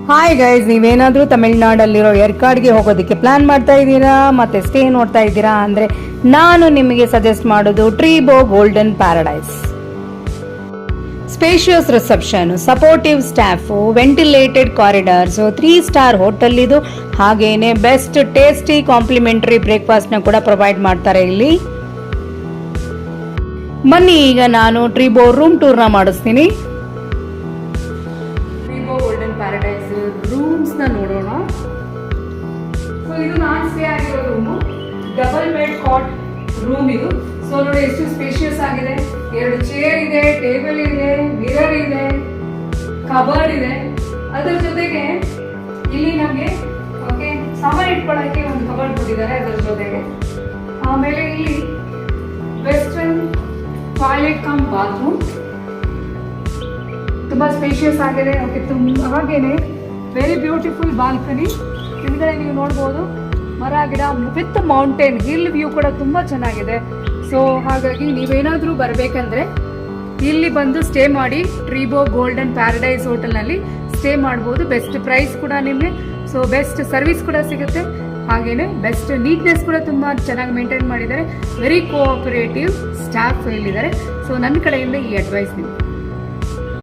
Hi guys, ನೀವೇನಾದರೂ ತಮಿಳ್ನಾಡಲ್ಲಿರೋ ಏರ್ಕಾಡ್ಗೆ ಹೋಗೋದಕ್ಕೆ plan ಮಾಡ್ತಾ ಇದ್ದೀರಾ ಮತ್ತೆ ಸ್ಟೇ ನೋಡ್ತಾ ಇದ್ದೀರಾ ಅಂದ್ರೆ ನಾನು ನಿಮಗೆ ಸಜೆಸ್ಟ್ ಮಾಡೋದು Treebo golden paradise. Spacious reception, supportive staff, ventilated corridors, 3 star hotel ಇದು. ಹಾಗೇನೆ ಬೆಸ್ಟ್ ಟೇಸ್ಟಿ ಕಾಂಪ್ಲಿಮೆಂಟರಿ ಬ್ರೇಕ್ಫಾಸ್ಟ್ ನ ಕೂಡ ಪ್ರೊವೈಡ್ ಮಾಡ್ತಾರೆ ಇಲ್ಲಿ. ಬನ್ನಿ ಈಗ ನಾನು ಟ್ರೀಬೋ ರೂಮ್ ಟೂರ್ ನ ಮಾಡಿಸ್ತೀನಿ. ಟ್ರೀಬೋ ಗೋಲ್ಡನ್ ಪ್ಯಾರಡೈಸ್ ರೂಮ್ಸ್ ನ ನೋಡೋಣ. ಸೊ ಇದು ನಾನು ಸ್ಟೇ ಆಗಿರೋ ರೂಮು, ಡಬಲ್ ಬೆಡ್ ಕಾಟ್ ರೂಮ್ ಇದು. ಸೊ ನೋಡಿ ಎಷ್ಟು ಸ್ಪೇಷಿಯಸ್ ಆಗಿದೆ. 2 ಚೇರ್ ಇದೆ, ಟೇಬಲ್ ಇದೆ, ಮಿರರ್ ಇದೆ, ಕಬರ್ಡ್ ಇದೆ. ಅದರ ಜೊತೆಗೆ ಇಲ್ಲಿ ನಮಗೆ ಸಾಮಾನು ಇಟ್ಕೊಳ್ಳೋಕೆ ಒಂದು ಕಬರ್ಡ್ ಕೊಟ್ಟಿದ್ದಾರೆ ಅದರ ಜೊತೆಗೆ. ಆಮೇಲೆ ಇಲ್ಲಿ ವೆಸ್ಟರ್ನ್ ಟಾಯ್ಲೆಟ್ ಕಮ್ ಬಾತ್ರೂಮ್ ತುಂಬಾ ಸ್ಪೇಷಿಯಸ್ ಆಗಿದೆ. ಹಾಗೇನೆ ವೆರಿ ಬ್ಯೂಟಿಫುಲ್ ಬಾಲ್ಕನಿ. ಹಿಂದ್ಗಡೆ ನೀವು ನೋಡ್ಬೋದು ಮರ ಗಿಡ ವಿತ್ ಮೌಂಟೇನ್ ಹಿಲ್ ವ್ಯೂ ಕೂಡ ತುಂಬಾ ಚೆನ್ನಾಗಿದೆ. ಸೊ ಹಾಗಾಗಿ ನೀವೇನಾದರೂ ಬರಬೇಕಂದ್ರೆ ಇಲ್ಲಿ ಬಂದು ಸ್ಟೇ ಮಾಡಿ. ಟ್ರೀಬೋ ಗೋಲ್ಡನ್ ಪ್ಯಾರಡೈಸ್ ಹೋಟೆಲ್ನಲ್ಲಿ ಸ್ಟೇ ಮಾಡ್ಬೋದು. ಬೆಸ್ಟ್ ಪ್ರೈಸ್ ಕೂಡ ನಿಮಗೆ, ಸೊ ಬೆಸ್ಟ್ ಸರ್ವಿಸ್ ಕೂಡ ಸಿಗುತ್ತೆ. ಹಾಗೇನೆ ಬೆಸ್ಟ್ ನೀಟ್ನೆಸ್ ಕೂಡ ತುಂಬ ಚೆನ್ನಾಗಿ ಮೇಂಟೈನ್ ಮಾಡಿದ್ದಾರೆ. ವೆರಿ ಕೋಆಪರೇಟಿವ್ ಸ್ಟಾಫ್ ಇಲ್ಲಿದ್ದಾರೆ. ಸೊ ನನ್ನ ಕಡೆಯಿಂದ ಈ ಅಡ್ವೈಸ್ ನಿಮಗೆ.